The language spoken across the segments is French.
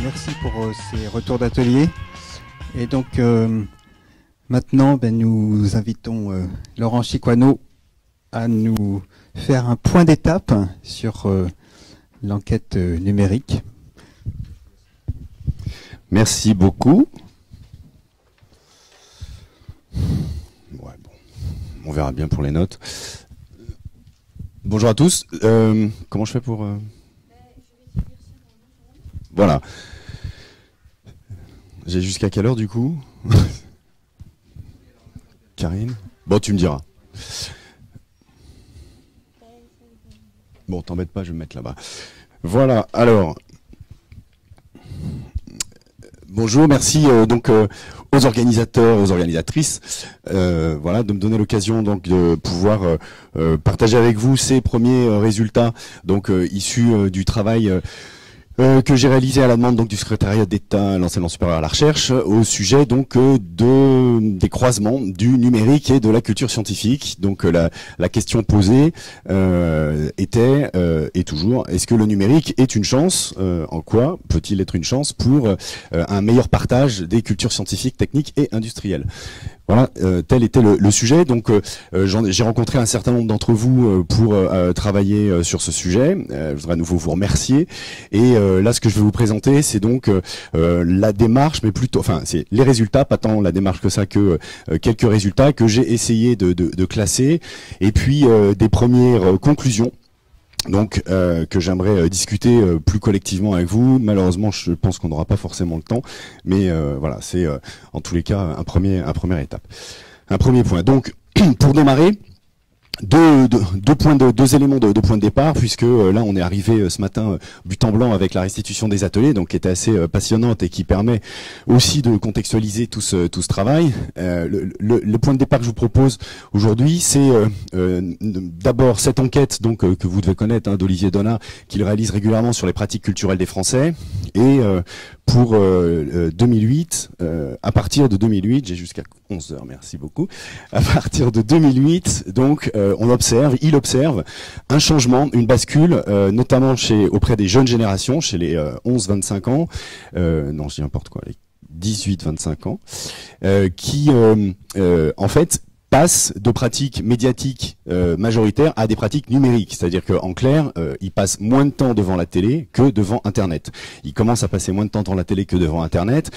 merci pour ces retours d'atelier. Et donc maintenant, nous invitons Laurent Chiquano à nous faire un point d'étape sur l'enquête numérique. Merci beaucoup. Ouais, bon. On verra bien pour les notes. Bonjour à tous. Comment je fais pour... Voilà. J'ai jusqu'à quelle heure du coup? Karine? Bon, tu me diras. Bon, t'embête pas, je vais me mettre là-bas. Voilà, alors... Bonjour, merci donc aux organisateurs, aux organisatrices, voilà, de me donner l'occasion donc de pouvoir partager avec vous ces premiers résultats donc issus du travail que j'ai réalisé à la demande donc du secrétariat d'État à l'enseignement supérieur à la recherche au sujet donc des croisements du numérique et de la culture scientifique. Donc la question posée était et toujours, est-ce que le numérique est une chance? En quoi peut-il être une chance pour un meilleur partage des cultures scientifiques, techniques et industrielles? Voilà, tel était le sujet. Donc, j'ai rencontré un certain nombre d'entre vous pour travailler sur ce sujet. Je voudrais à nouveau vous remercier. Et là, ce que je vais vous présenter, c'est donc la démarche, mais plutôt, enfin, c'est les résultats, pas tant la démarche que ça, que quelques résultats que j'ai essayé de classer, et puis des premières conclusions. Donc que j'aimerais discuter plus collectivement avec vous. Malheureusement, je pense qu'on n'aura pas forcément le temps, mais voilà, c'est en tous les cas un première étape, un premier point. Donc pour démarrer, deux éléments de point de départ, puisque là on est arrivé ce matin but en blanc avec la restitution des ateliers, donc qui était assez passionnante et qui permet aussi de contextualiser tout ce travail. Le point de départ que je vous propose aujourd'hui, c'est d'abord cette enquête donc que vous devez connaître, d'Olivier Donat, qu'il réalise régulièrement sur les pratiques culturelles des Français, et pour 2008, à partir de 2008, j'ai jusqu'à 11 heures, merci beaucoup. À partir de 2008, donc il observe un changement, une bascule, notamment auprès des jeunes générations, chez les 11-25 ans, non, je dis n'importe quoi, les 18-25 ans, qui en fait passe de pratiques médiatiques majoritaires à des pratiques numériques. C'est-à-dire qu'en clair, ils passent moins de temps devant la télé que devant Internet. Ils commencent à passer moins de temps devant la télé que devant Internet.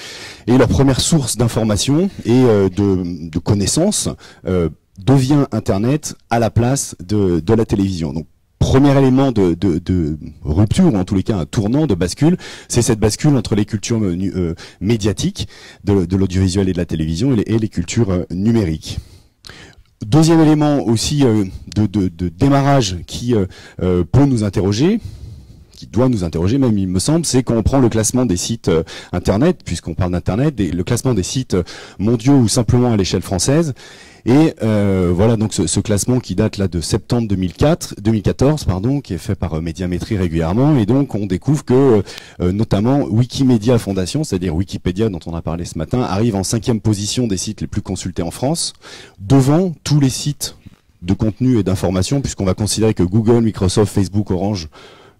Et leur première source d'information et de connaissances devient Internet à la place de la télévision. Donc, premier élément de rupture, ou en tous les cas un tournant, de bascule, c'est cette bascule entre les cultures médiatiques, de l'audiovisuel et de la télévision, et les cultures numériques. Deuxième élément aussi de démarrage qui peut nous interroger, qui doit nous interroger même, il me semble, c'est quand on prend le classement des sites Internet, puisqu'on parle d'Internet, le classement des sites mondiaux ou simplement à l'échelle française. Et voilà donc ce classement qui date là de septembre 2014, qui est fait par Médiamétrie régulièrement, et donc on découvre que notamment Wikimedia Foundation, c'est-à-dire Wikipédia dont on a parlé ce matin, arrive en 5e position des sites les plus consultés en France, devant tous les sites de contenu et d'information, puisqu'on va considérer que Google, Microsoft, Facebook, Orange,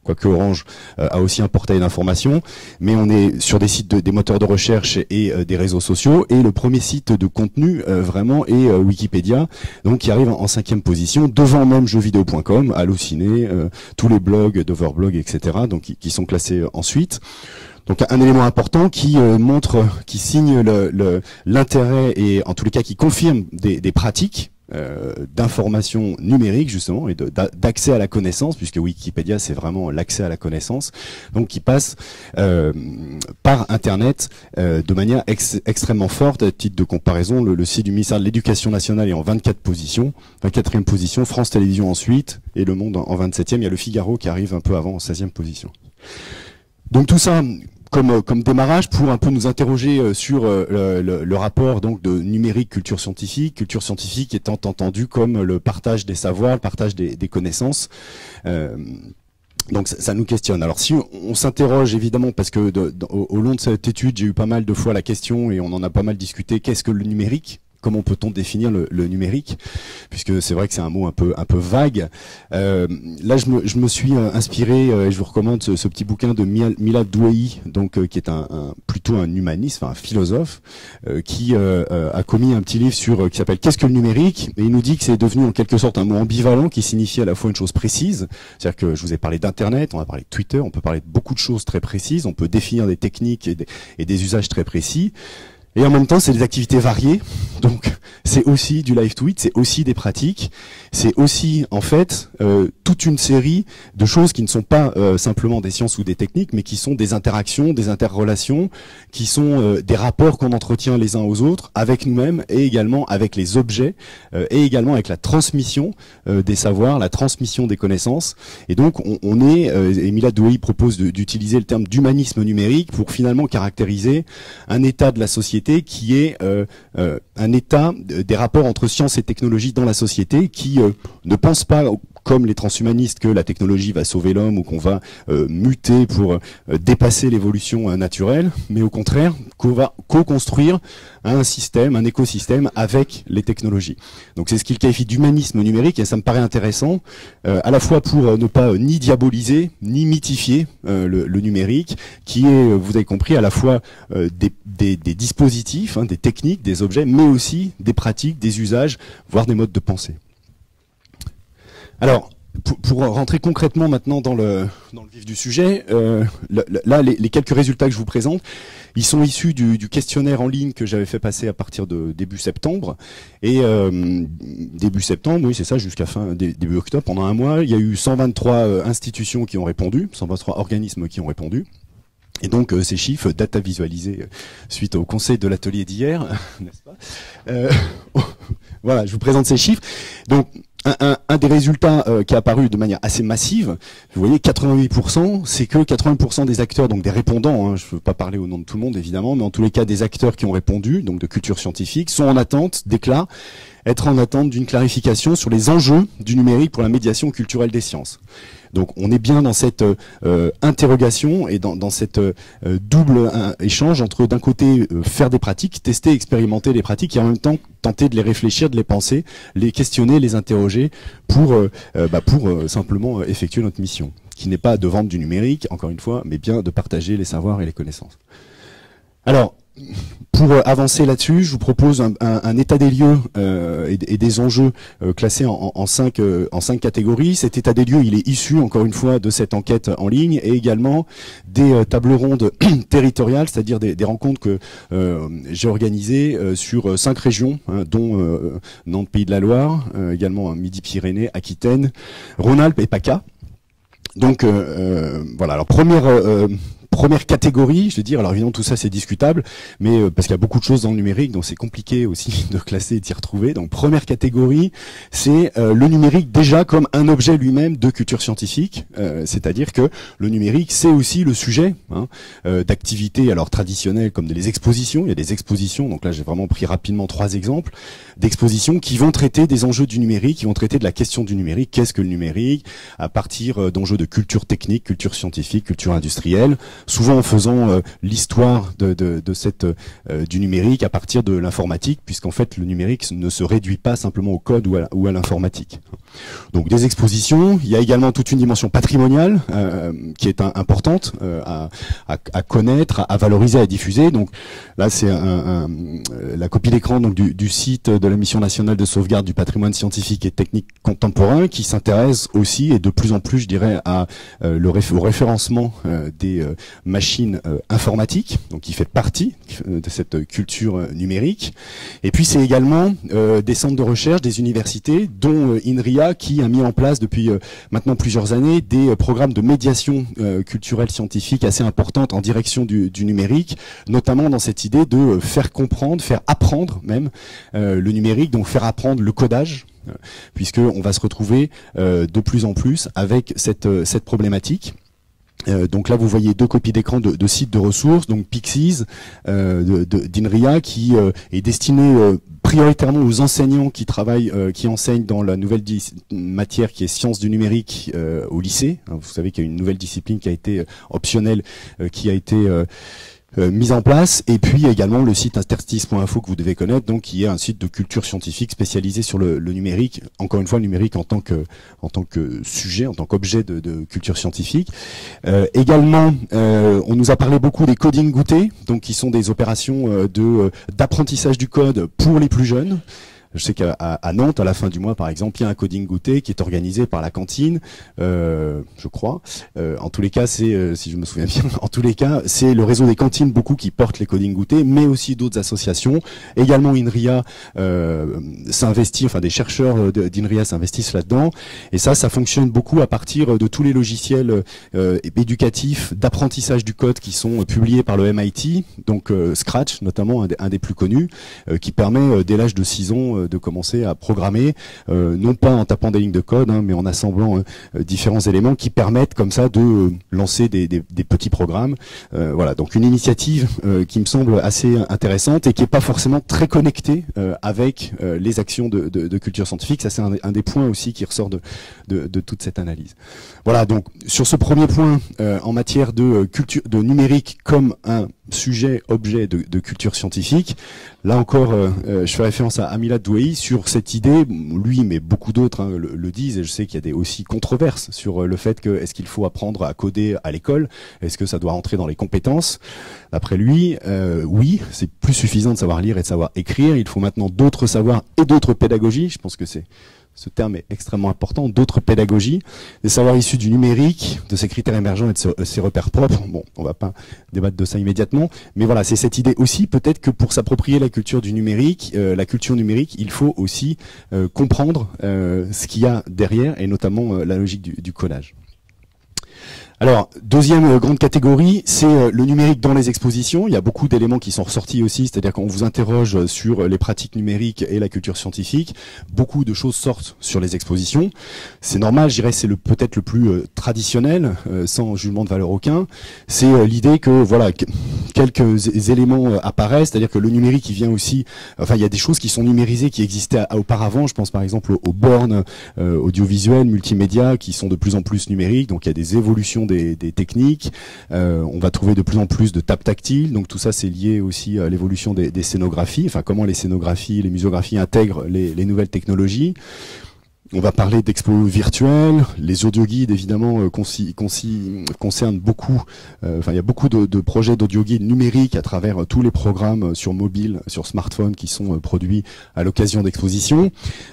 quoique Orange a aussi un portail d'information, mais on est sur des sites des moteurs de recherche et des réseaux sociaux, et le premier site de contenu vraiment est Wikipédia, donc qui arrive en 5e position, devant même jeuxvideo.com, Allociné, tous les blogs d'Overblog, etc., donc qui sont classés ensuite. Donc un élément important qui montre, qui signe l'intérêt et en tous les cas qui confirme des pratiques d'information numérique justement et d'accès à la connaissance, puisque Wikipédia c'est vraiment l'accès à la connaissance, donc qui passe par Internet de manière extrêmement forte. À titre de comparaison, le site du ministère de l'Éducation nationale est en 24e position, France Télévisions ensuite, et Le Monde en 27e. Il y a Le Figaro qui arrive un peu avant en 16e position. Donc tout ça comme démarrage pour un peu nous interroger sur le rapport donc de numérique culture scientifique étant entendu comme le partage des savoirs, le partage des connaissances. Donc ça nous questionne. Alors si on s'interroge évidemment, parce que au long de cette étude, j'ai eu pas mal de fois la question et on en a pas mal discuté, qu'est-ce que le numérique ? Comment peut-on définir le numérique, puisque c'est vrai que c'est un mot un peu vague. Là, je me suis inspiré, et je vous recommande ce petit bouquin de Milad Douei, donc qui est plutôt un humaniste, enfin un philosophe, qui a commis un petit livre qui s'appelle Qu'est-ce que le numérique, et il nous dit que c'est devenu en quelque sorte un mot ambivalent qui signifie à la fois une chose précise, c'est-à-dire que je vous ai parlé d'internet, on a parlé de Twitter, on peut parler de beaucoup de choses très précises, on peut définir des techniques et des usages très précis. Et en même temps, c'est des activités variées, donc c'est aussi du live tweet, c'est aussi des pratiques, c'est aussi en fait toute une série de choses qui ne sont pas simplement des sciences ou des techniques, mais qui sont des interactions, des interrelations, qui sont des rapports qu'on entretient les uns aux autres, avec nous-mêmes et également avec les objets, et également avec la transmission des savoirs, la transmission des connaissances. Et donc et Milad Douei propose d'utiliser le terme d'humanisme numérique pour finalement caractériser un état de la société qui est un état des rapports entre science et technologie dans la société qui ne pense pas comme les transhumanistes que la technologie va sauver l'homme ou qu'on va muter pour dépasser l'évolution naturelle, mais au contraire qu'on va co-construire un système, un écosystème avec les technologies. Donc c'est ce qu'il qualifie d'humanisme numérique et ça me paraît intéressant à la fois pour ne pas ni diaboliser ni mythifier le numérique qui est, vous avez compris, à la fois des dispositifs, hein, des techniques, des objets, mais aussi des pratiques, des usages, voire des modes de pensée. Alors, pour rentrer concrètement maintenant dans le vif du sujet, là, les quelques résultats que je vous présente, ils sont issus du questionnaire en ligne que j'avais fait passer à partir de début septembre. Et début septembre, oui, c'est ça, jusqu'à début octobre, pendant un mois, il y a eu 123 institutions qui ont répondu, 123 organismes qui ont répondu. Et donc ces chiffres, data visualisés suite au conseil de l'atelier d'hier, n'est-ce pas voilà, je vous présente ces chiffres. Donc un des résultats qui est apparu de manière assez massive, vous voyez 88%, c'est que 80% des acteurs, donc des répondants, hein, je ne veux pas parler au nom de tout le monde évidemment, mais en tous les cas des acteurs qui ont répondu, donc de culture scientifique, sont en attente, déclarent être en attente d'une clarification sur les enjeux du numérique pour la médiation culturelle des sciences. Donc on est bien dans cette interrogation et dans cette double échange entre d'un côté faire des pratiques, tester, expérimenter les pratiques et en même temps tenter de les réfléchir, de les penser, les questionner, les interroger pour simplement effectuer notre mission, qui n'est pas de vendre du numérique, encore une fois, mais bien de partager les savoirs et les connaissances. Alors, pour avancer là-dessus, je vous propose un état des lieux et des enjeux classés en cinq catégories. Cet état des lieux, il est issu, encore une fois, de cette enquête en ligne et également des tables rondes territoriales, c'est-à-dire des rencontres que j'ai organisées sur 5 régions, hein, dont Nantes, Pays de la Loire, également Midi-Pyrénées, Aquitaine, Rhône-Alpes et PACA. Donc voilà, alors première catégorie, je veux dire, alors évidemment tout ça c'est discutable, mais parce qu'il y a beaucoup de choses dans le numérique, donc c'est compliqué aussi de classer et d'y retrouver. Donc première catégorie, c'est le numérique déjà comme un objet lui-même de culture scientifique, c'est-à-dire que le numérique c'est aussi le sujet d'activités alors traditionnelles comme les expositions. Il y a des expositions, donc là j'ai vraiment pris rapidement 3 exemples d'expositions qui vont traiter des enjeux du numérique, qui vont traiter de la question du numérique, qu'est-ce que le numérique, à partir d'enjeux de culture technique, culture scientifique, culture industrielle, souvent en faisant l'histoire du numérique à partir de l'informatique, puisqu'en fait le numérique ne se réduit pas simplement au code ou à l'informatique. Donc des expositions, il y a également toute une dimension patrimoniale qui est importante à connaître, à valoriser, à diffuser. Donc là c'est la copie d'écran donc du site de la Mission nationale de sauvegarde du patrimoine scientifique et technique contemporain qui s'intéresse aussi et de plus en plus je dirais au référencement des machines informatiques, donc qui fait partie de cette culture numérique. Et puis c'est également des centres de recherche, des universités, dont INRIA qui a mis en place depuis maintenant plusieurs années des programmes de médiation culturelle scientifique assez importantes en direction du numérique, notamment dans cette idée de faire comprendre, faire apprendre même le numérique, donc faire apprendre le codage, puisque on va se retrouver de plus en plus avec cette problématique. Donc là, vous voyez 2 copies d'écran de sites de ressources, donc Pixies d'INRIA qui est destiné prioritairement aux enseignants qui travaillent, qui enseignent dans la nouvelle matière qui est sciences du numérique au lycée. Vous savez qu'il y a une nouvelle discipline qui a été optionnelle, qui a été mise en place, et puis également le site interstice.info que vous devez connaître, donc qui est un site de culture scientifique spécialisé sur le numérique, encore une fois le numérique en tant que sujet, en tant qu'objet de culture scientifique. Également, on nous a parlé beaucoup des coding goûtés, donc qui sont des opérations d'apprentissage du code pour les plus jeunes. Je sais qu'à Nantes, à la fin du mois, par exemple, il y a un coding goûter qui est organisé par la cantine, je crois. En tous les cas, c'est, si je me souviens bien, en tous les cas, c'est le réseau des cantines beaucoup qui porte les coding goûter, mais aussi d'autres associations. Également, INRIA s'investit, enfin des chercheurs d'INRIA s'investissent là-dedans. Et ça fonctionne beaucoup à partir de tous les logiciels éducatifs d'apprentissage du code qui sont publiés par le MIT, donc Scratch notamment, un des plus connus, qui permet dès l'âge de 6 ans de commencer à programmer, non pas en tapant des lignes de code, mais en assemblant différents éléments qui permettent comme ça de lancer des petits programmes. Voilà, donc une initiative qui me semble assez intéressante et qui n'est pas forcément très connectée avec les actions de culture scientifique. Ça, c'est un des points aussi qui ressort de toute cette analyse. Voilà, donc sur ce premier point, en matière de numérique comme un sujet, objet de culture scientifique. Là encore, je fais référence à Amilad Douei sur cette idée. Lui, mais beaucoup d'autres le disent, et je sais qu'il y a aussi controverses sur le fait que est-ce qu'il faut apprendre à coder à l'école, est-ce que ça doit rentrer dans les compétences. D'après lui, oui, c'est plus suffisant de savoir lire et de savoir écrire. Il faut maintenant d'autres savoirs et d'autres pédagogies. Je pense que ce terme est extrêmement important, d'autres pédagogies, des savoirs issus du numérique, de ses critères émergents et de ses repères propres. Bon, on va pas débattre de ça immédiatement, mais voilà, c'est cette idée aussi, peut-être que pour s'approprier la culture du numérique, il faut aussi comprendre ce qu'il y a derrière, et notamment la logique du codage. Alors, deuxième grande catégorie, c'est le numérique dans les expositions. Il y a beaucoup d'éléments qui sont ressortis aussi, c'est-à-dire qu'on vous interroge sur les pratiques numériques et la culture scientifique. Beaucoup de choses sortent sur les expositions. C'est normal, je dirais, c'est peut-être le plus traditionnel, sans jugement de valeur aucun. C'est l'idée que, voilà, quelques éléments apparaissent, c'est-à-dire que le numérique, il vient aussi, enfin, il y a des choses qui sont numérisées, qui existaient auparavant. Je pense par exemple aux bornes audiovisuelles, multimédia, qui sont de plus en plus numériques. Donc, il y a des évolutions des techniques, on va trouver de plus en plus de tables tactiles, donc tout ça c'est lié aussi à l'évolution des scénographies, enfin comment les scénographies, les muséographies intègrent les nouvelles technologies. On va parler d'expos virtuels, les audioguides évidemment concernent beaucoup, il y a beaucoup de projets d'audioguides numériques à travers tous les programmes sur mobile, sur smartphone qui sont produits à l'occasion d'expositions.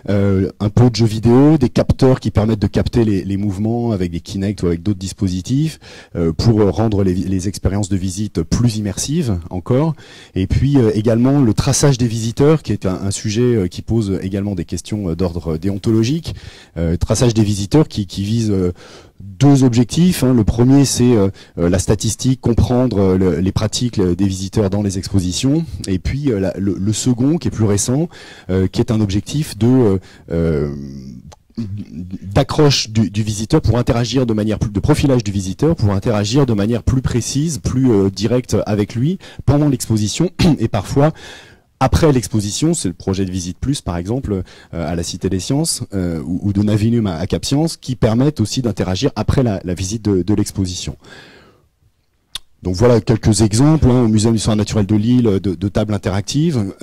Un peu de jeux vidéo, des capteurs qui permettent de capter les mouvements avec des Kinect ou avec d'autres dispositifs pour rendre les expériences de visite plus immersives encore. Et puis également le traçage des visiteurs qui est un sujet qui pose également des questions d'ordre déontologique. Traçage des visiteurs qui vise deux objectifs. Le premier, c'est la statistique, comprendre les pratiques des visiteurs dans les expositions. Et puis le second, qui est plus récent, qui est un objectif d'accroche du visiteur pour interagir de manière de profilage du visiteur pour interagir de manière plus précise, plus directe avec lui pendant l'exposition et parfois après l'exposition. C'est le projet de Visite Plus par exemple à la Cité des Sciences ou de Navinum à Cap Science qui permettent aussi d'interagir après la visite de l'exposition. Donc voilà quelques exemples au Muséum d'Histoire naturelle de Lille de tables interactives,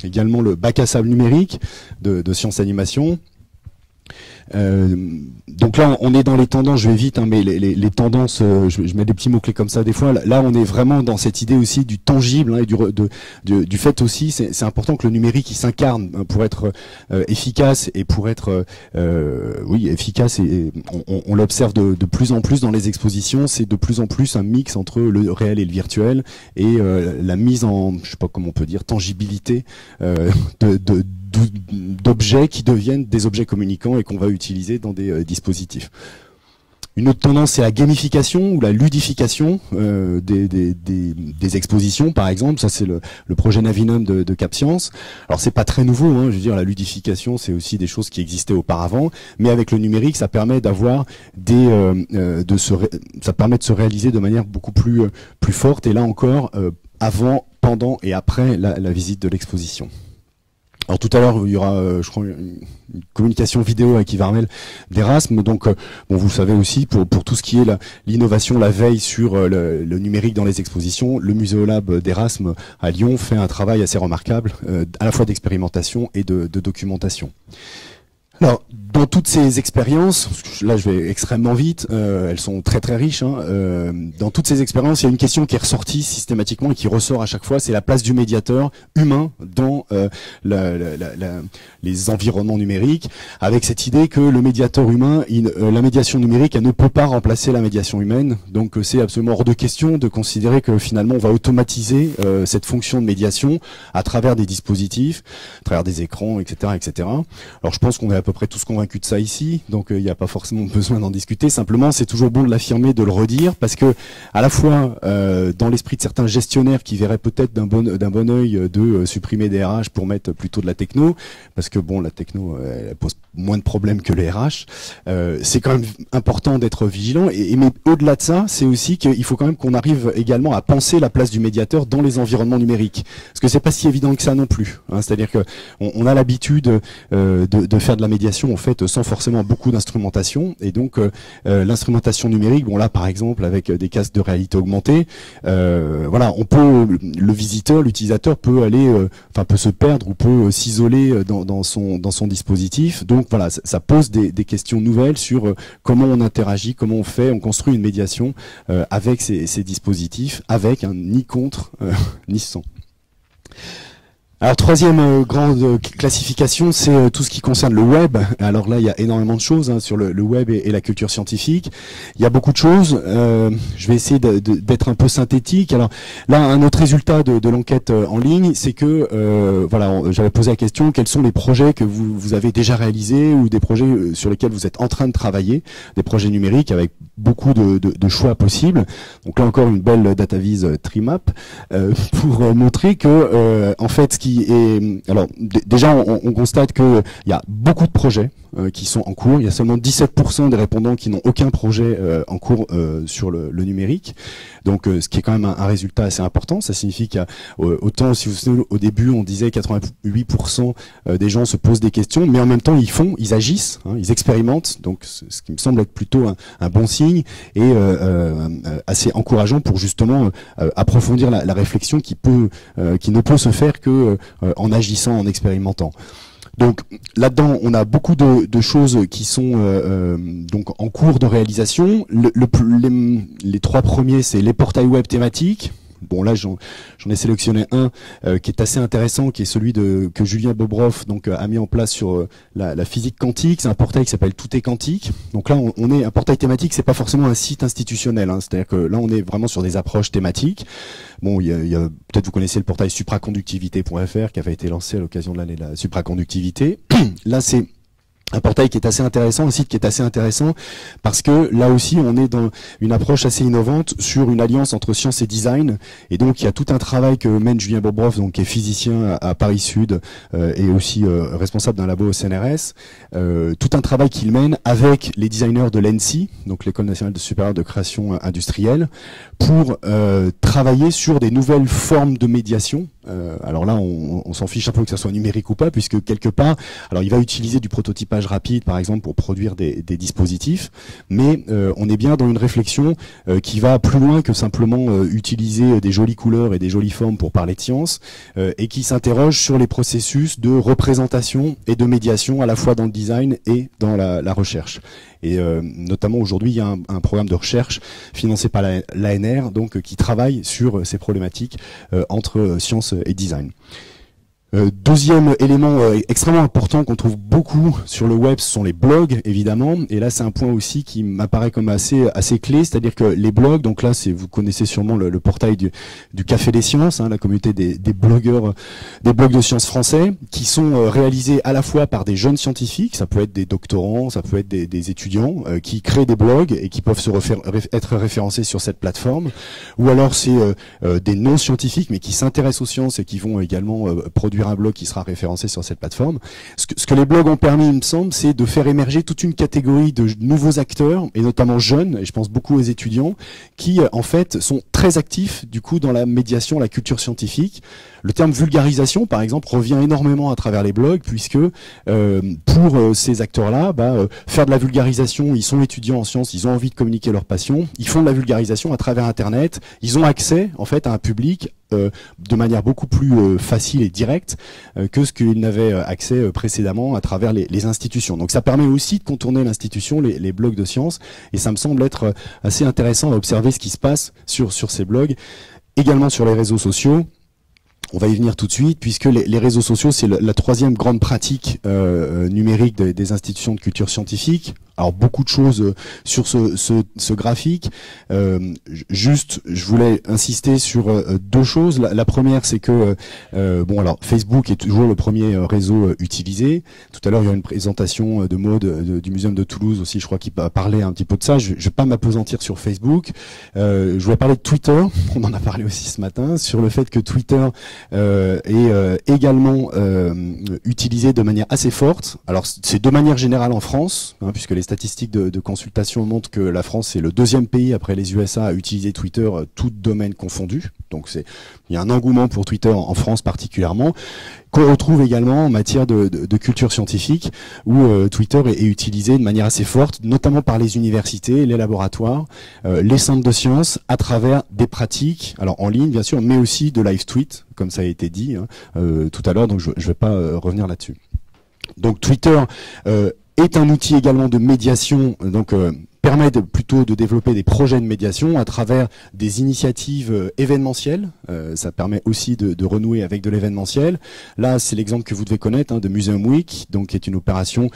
également le bac à sable numérique de Sciences Animation. Donc là on est dans les tendances, je vais vite mais les tendances, je mets des petits mots clés comme ça des fois. Là on est vraiment dans cette idée aussi du tangible et du fait aussi, c'est important que le numérique il s'incarne pour être efficace et pour être efficace, et on l'observe de plus en plus dans les expositions. C'est de plus en plus un mix entre le réel et le virtuel et la mise en, je sais pas comment on peut dire, tangibilité d'objets qui deviennent des objets communicants et qu'on va utiliser dans des dispositifs. Une autre tendance, c'est la gamification ou la ludification des expositions, par exemple. Ça, c'est le projet Navinum de Cap Science. Alors, c'est pas très nouveau, je veux dire, la ludification, c'est aussi des choses qui existaient auparavant, mais avec le numérique, ça permet d'avoir ça permet de se réaliser de manière beaucoup plus forte. Et là encore, avant, pendant et après la visite de l'exposition. Alors tout à l'heure, il y aura, je crois, une communication vidéo avec Yves Armel d'Erasme. Donc, bon, vous le savez aussi, pour tout ce qui est l'innovation, la veille sur le numérique dans les expositions, le Muséolab d'Erasme à Lyon fait un travail assez remarquable, à la fois d'expérimentation et de documentation. Alors, dans toutes ces expériences, là je vais extrêmement vite, elles sont très très riches, hein, dans toutes ces expériences, il y a une question qui est ressortie systématiquement et qui ressort à chaque fois, c'est la place du médiateur humain dans les environnements numériques, avec cette idée que le médiateur humain, la médiation numérique, elle ne peut pas remplacer la médiation humaine, donc c'est absolument hors de question de considérer que finalement on va automatiser cette fonction de médiation à travers des dispositifs, à travers des écrans, etc., etc. Alors je pense qu'on est à peu près tous convaincus de ça ici, donc il n'y a pas forcément besoin d'en discuter. Simplement, c'est toujours bon de l'affirmer, de le redire, parce que à la fois dans l'esprit de certains gestionnaires qui verraient peut-être d'un bon œil de supprimer des RH pour mettre plutôt de la techno, parce que bon, la techno elle pose moins de problèmes que les RH. C'est quand même important d'être vigilant. Mais au-delà de ça, c'est aussi qu'il faut quand même qu'on arrive également à penser la place du médiateur dans les environnements numériques, parce que c'est pas si évident que ça non plus. Hein. C'est-à-dire que on a l'habitude de faire de la médiation en fait sans forcément beaucoup d'instrumentation, et donc l'instrumentation numérique, bon là par exemple avec des casques de réalité augmentée, voilà, on peut, le visiteur, l'utilisateur peut aller, peut se perdre ou peut s'isoler dans son dispositif. Donc voilà, ça pose des questions nouvelles sur comment on interagit, comment on construit une médiation avec ces dispositifs, avec ni contre ni sans. Alors troisième grande classification, c'est tout ce qui concerne le web. Alors là, il y a énormément de choses hein, sur le web et la culture scientifique. Il y a beaucoup de choses. Je vais essayer d'être un peu synthétique. Alors là, un autre résultat de l'enquête en ligne, c'est que voilà, j'avais posé la question, quels sont les projets que vous avez déjà réalisés ou des projets sur lesquels vous êtes en train de travailler, des projets numériques avec beaucoup de choix possibles. Donc là encore, une belle DataVis Trimap pour montrer que en fait, ce qui est, alors déjà on constate que il y a beaucoup de projets qui sont en cours. Il y a seulement 17% des répondants qui n'ont aucun projet en cours sur le numérique. Donc ce qui est quand même un résultat assez important. Ça signifie qu'il y a autant, si vous vous souvenez, au début on disait 88% des gens se posent des questions, mais en même temps ils agissent, hein, ils expérimentent. Donc ce qui me semble être plutôt un bon signe et assez encourageant pour justement approfondir la réflexion qui ne peut se faire que en agissant, en expérimentant. Donc là-dedans, on a beaucoup de choses qui sont donc en cours de réalisation. Les trois premiers, c'est les portails web thématiques. Bon là j'en ai sélectionné un qui est assez intéressant, qui est celui que Julien Bobroff donc a mis en place sur la physique quantique. C'est un portail qui s'appelle Tout est quantique. Donc là on est un portail thématique, c'est pas forcément un site institutionnel, hein. C'est-à-dire que là on est vraiment sur des approches thématiques. Bon, il y a peut-être vous connaissez le portail supraconductivité.fr qui avait été lancé à l'occasion de l'année de la supraconductivité. Là c'est un portail qui est assez intéressant, un site qui est assez intéressant parce que là aussi on est dans une approche assez innovante sur une alliance entre science et design, et donc il y a tout un travail que mène Julien Bobroff, donc qui est physicien à Paris Sud et aussi responsable d'un labo au CNRS, tout un travail qu'il mène avec les designers de l'ENSI, donc l'École nationale de supérieure de création industrielle, pour travailler sur des nouvelles formes de médiation. Alors là on s'en fiche un peu que ça soit numérique ou pas, puisque quelque part, alors il va utiliser du prototypage rapide par exemple pour produire des dispositifs, mais on est bien dans une réflexion qui va plus loin que simplement utiliser des jolies couleurs et des jolies formes pour parler de science, et qui s'interroge sur les processus de représentation et de médiation à la fois dans le design et dans la recherche. Et notamment aujourd'hui, il y a un programme de recherche financé par l'ANR, donc qui travaille sur ces problématiques entre science et design. Deuxième élément extrêmement important qu'on trouve beaucoup sur le web, ce sont les blogs, évidemment. Et là, c'est un point aussi qui m'apparaît comme assez clé, c'est-à-dire que les blogs, donc là, vous connaissez sûrement le portail du Café des Sciences, hein, la communauté des blogueurs, des blogs de sciences français, qui sont réalisés à la fois par des jeunes scientifiques, ça peut être des doctorants, ça peut être des étudiants, qui créent des blogs et qui peuvent être référencés sur cette plateforme, ou alors c'est des non-scientifiques, mais qui s'intéressent aux sciences et qui vont également produire produire un blog qui sera référencé sur cette plateforme. Ce que les blogs ont permis, il me semble, c'est de faire émerger toute une catégorie de nouveaux acteurs, et notamment jeunes, et je pense beaucoup aux étudiants, qui en fait sont très actifs du coup dans la médiation, la culture scientifique. Le terme vulgarisation, par exemple, revient énormément à travers les blogs, puisque pour ces acteurs-là, faire de la vulgarisation, ils sont étudiants en sciences, ils ont envie de communiquer leur passion, ils font de la vulgarisation à travers Internet, ils ont accès en fait à un public de manière beaucoup plus facile et directe que ce qu'ils n'avaient accès précédemment à travers les institutions. Donc ça permet aussi de contourner l'institution, les blogs de sciences, et ça me semble être assez intéressant à observer ce qui se passe sur ces blogs, également sur les réseaux sociaux. On va y venir tout de suite, puisque les réseaux sociaux, c'est la troisième grande pratique numérique des institutions de culture scientifique. Alors beaucoup de choses sur ce graphique. Juste, je voulais insister sur deux choses. La première, c'est que alors Facebook est toujours le premier réseau utilisé. Tout à l'heure, il y a une présentation de Maud du Muséum de Toulouse aussi, je crois, qui parlait un petit peu de ça. Je vais pas m'appesantir sur Facebook. Je voulais parler de Twitter. On en a parlé aussi ce matin sur le fait que Twitter est également utilisé de manière assez forte. Alors c'est de manière générale en France, puisque les statistiques de consultation montrent que la France est le deuxième pays après les USA à utiliser Twitter, tout domaine confondu. Donc il y a un engouement pour Twitter en France particulièrement, qu'on retrouve également en matière de culture scientifique, où Twitter est utilisé de manière assez forte, notamment par les universités, les laboratoires, les centres de sciences, à travers des pratiques, alors en ligne bien sûr, mais aussi de live tweet, comme ça a été dit tout à l'heure, donc je vais pas revenir là-dessus. Donc Twitter est un outil également de médiation, donc permet plutôt de développer des projets de médiation à travers des initiatives événementielles. Ça permet aussi de renouer avec de l'événementiel. Là, c'est l'exemple que vous devez connaître de Museum Week, donc qui est une opération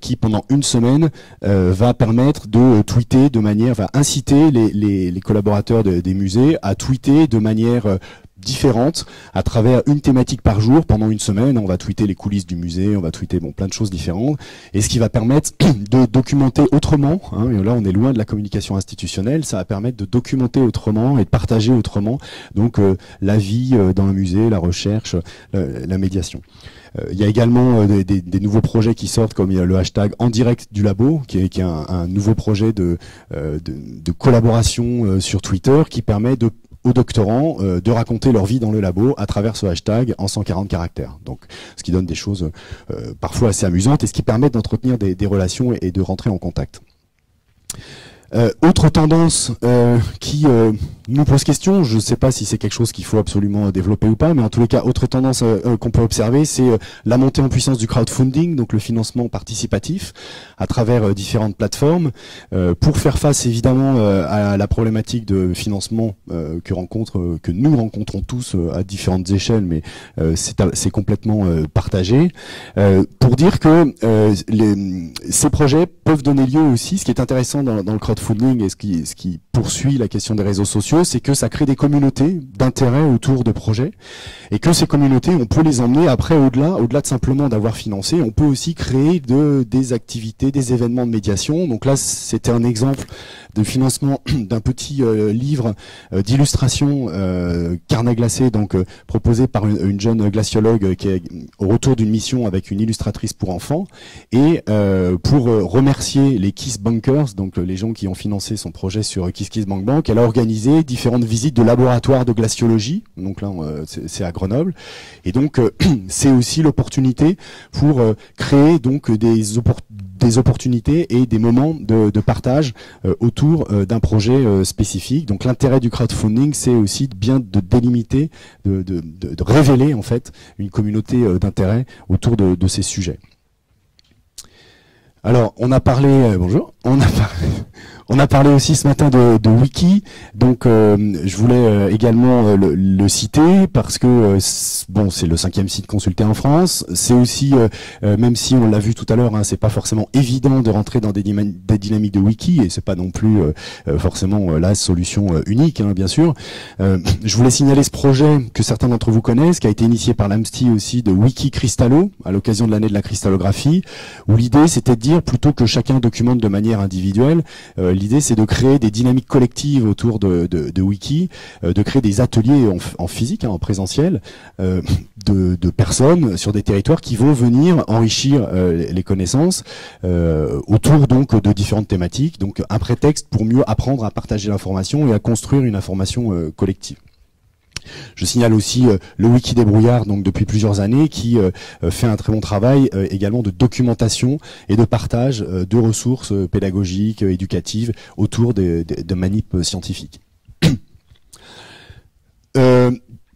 qui, pendant une semaine, va permettre de tweeter de manière, va inciter les collaborateurs des musées à tweeter de manière différentes à travers une thématique par jour pendant une semaine. On va tweeter les coulisses du musée, on va tweeter plein de choses différentes, et ce qui va permettre de documenter autrement, et là on est loin de la communication institutionnelle, ça va permettre de documenter autrement et de partager autrement donc la vie dans un musée, la recherche, la médiation. Il y a également des nouveaux projets qui sortent, comme il y a le hashtag En direct du labo, qui est un nouveau projet de collaboration sur Twitter qui permet aux doctorants de raconter leur vie dans le labo à travers ce hashtag en 140 caractères. Donc, ce qui donne des choses parfois assez amusantes et ce qui permet d'entretenir des relations et de rentrer en contact. Autre tendance qui nous pose question, je ne sais pas si c'est quelque chose qu'il faut absolument développer ou pas, mais en tous les cas, autre tendance qu'on peut observer, c'est la montée en puissance du crowdfunding, donc le financement participatif à travers différentes plateformes, pour faire face évidemment à la problématique de financement que nous rencontrons tous à différentes échelles, mais c'est complètement partagé, pour dire que ces projets peuvent donner lieu aussi, ce qui est intéressant dans le crowdfunding et ce qui poursuit la question des réseaux sociaux, c'est que ça crée des communautés d'intérêt autour de projets, et que ces communautés, on peut les emmener après au-delà de simplement d'avoir financé, on peut aussi créer des activités, des événements de médiation. Donc là, c'était un exemple de financement d'un petit livre d'illustration carnet glacé, donc proposé par une jeune glaciologue qui est au retour d'une mission avec une illustratrice pour enfants, et pour remercier les Kiss Bankers, donc les gens qui ont financé son projet sur KissKissBankBank, elle a organisé différentes visites de laboratoires de glaciologie, donc là c'est à Grenoble, et donc c'est aussi l'opportunité pour créer donc des opportunités et des moments de partage autour d'un projet spécifique. Donc l'intérêt du crowdfunding, c'est aussi bien de délimiter, de révéler en fait une communauté d'intérêt autour de ces sujets. Alors on a parlé, bonjour, on a parlé aussi ce matin de wiki, donc je voulais également le citer parce que bon, c'est le 5e site consulté en France. C'est aussi, même si on l'a vu tout à l'heure, c'est pas forcément évident de rentrer dans des dynamiques de wiki, et c'est pas non plus forcément la solution unique, bien sûr. Je voulais signaler ce projet que certains d'entre vous connaissent, qui a été initié par l'AMSTI aussi, de Wiki Cristallo à l'occasion de l'année de la cristallographie, où l'idée c'était de dire dire, plutôt que chacun documente de manière individuelle, l'idée c'est de créer des dynamiques collectives autour de wiki, de créer des ateliers en physique, en présentiel, de personnes sur des territoires qui vont venir enrichir les connaissances autour donc de différentes thématiques. Donc un prétexte pour mieux apprendre à partager l'information et à construire une information collective. Je signale aussi le Wiki des brouillards, donc depuis plusieurs années, qui fait un très bon travail également de documentation et de partage de ressources pédagogiques, éducatives autour de manips scientifiques.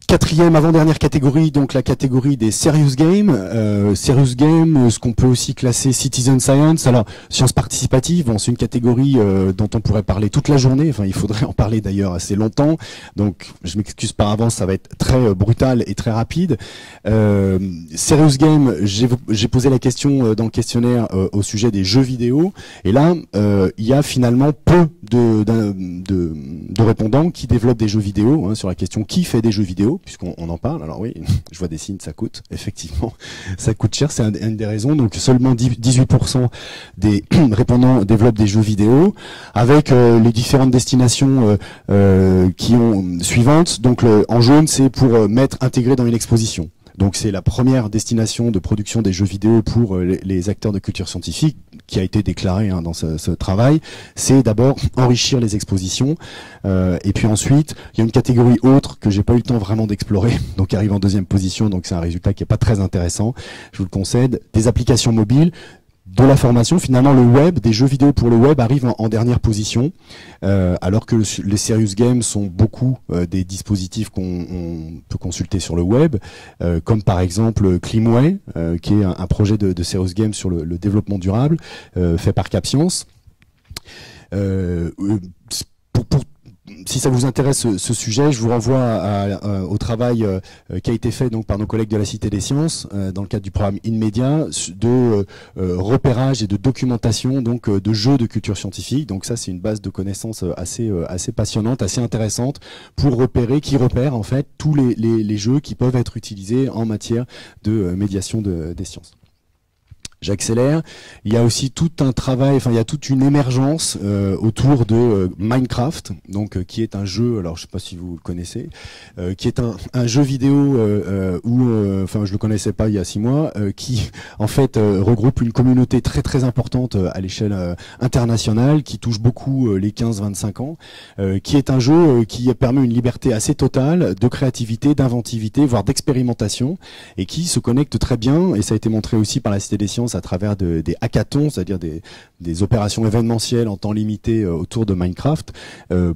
Quatrième, avant-dernière catégorie, donc la catégorie des serious games. Serious game, ce qu'on peut aussi classer citizen science. Alors, sciences participatives, bon, c'est une catégorie dont on pourrait parler toute la journée. Enfin, il faudrait en parler d'ailleurs assez longtemps. Donc, je m'excuse par avance, ça va être très brutal et très rapide. Serious game, j'ai posé la question dans le questionnaire au sujet des jeux vidéo. Et là, il y a finalement peu de répondants qui développent des jeux vidéo, hein, sur la question qui fait des jeux vidéo, puisqu'on en parle. Alors oui, je vois des signes, ça coûte, effectivement, ça coûte cher, c'est une des raisons. Donc seulement 18% des répondants développent des jeux vidéo, avec les différentes destinations suivantes. Donc en jaune, c'est pour intégrer dans une exposition. Donc c'est la première destination de production des jeux vidéo pour les acteurs de culture scientifique qui a été déclarée, hein, dans ce travail. C'est d'abord enrichir les expositions, et puis ensuite il y a une catégorie autre que j'ai pas eu le temps vraiment d'explorer, donc qui arrive en deuxième position, donc c'est un résultat qui est pas très intéressant, je vous le concède. Des applications mobiles, de la formation, finalement le web, des jeux vidéo pour le web arrivent en dernière position, alors que les serious games sont beaucoup des dispositifs qu'on peut consulter sur le web, comme par exemple Climway, qui est un projet de serious games sur le développement durable, fait par CapScience. Si ça vous intéresse ce sujet, je vous renvoie au travail qui a été fait donc par nos collègues de la Cité des Sciences dans le cadre du programme InMedia de repérage et de documentation donc de jeux de culture scientifique. Donc ça, c'est une base de connaissances assez passionnante, assez intéressante pour qui repère en fait tous les jeux qui peuvent être utilisés en matière de médiation des sciences. J'accélère. Il y a aussi tout un travail, enfin il y a toute une émergence autour de Minecraft, donc qui est un jeu, alors je sais pas si vous le connaissez, qui est un jeu vidéo enfin je le connaissais pas il y a 6 mois, qui en fait regroupe une communauté très très importante à l'échelle internationale, qui touche beaucoup les 15-25 ans, qui est un jeu qui permet une liberté assez totale de créativité, d'inventivité, voire d'expérimentation, et qui se connecte très bien, et ça a été montré aussi par la Cité des Sciences à travers des hackathons, c'est-à-dire des opérations événementielles en temps limité autour de Minecraft,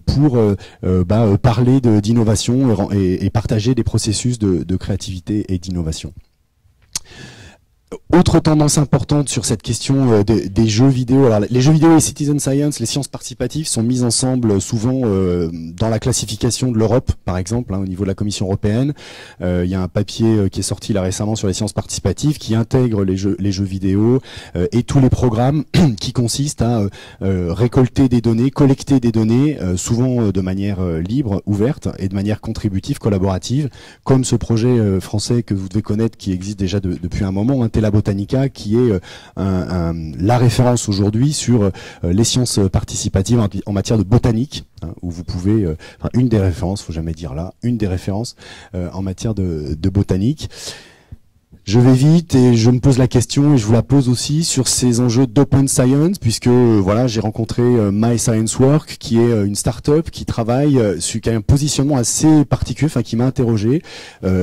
pour parler d'innovation et partager des processus de créativité et d'innovation. Autre tendance importante sur cette question des jeux vidéo. Alors, les jeux vidéo et citizen science, les sciences participatives sont mises ensemble souvent dans la classification de l'Europe, par exemple, hein, au niveau de la Commission européenne. Il y a un papier qui est sorti là récemment sur les sciences participatives qui intègre les jeux vidéo et tous les programmes qui consistent à récolter des données, collecter des données, souvent de manière libre, ouverte et de manière contributive, collaborative, comme ce projet français que vous devez connaître qui existe déjà depuis un moment, La Botanica, qui est la référence aujourd'hui sur les sciences participatives en matière de botanique, hein, où vous pouvez, une des références, faut jamais dire là, une des références en matière de botanique. Je vais vite et je me pose la question, et je vous la pose aussi, sur ces enjeux d'open science, puisque voilà, j'ai rencontré My Science Work, qui est une start-up qui travaille qui a un positionnement assez particulier, enfin qui m'a interrogé.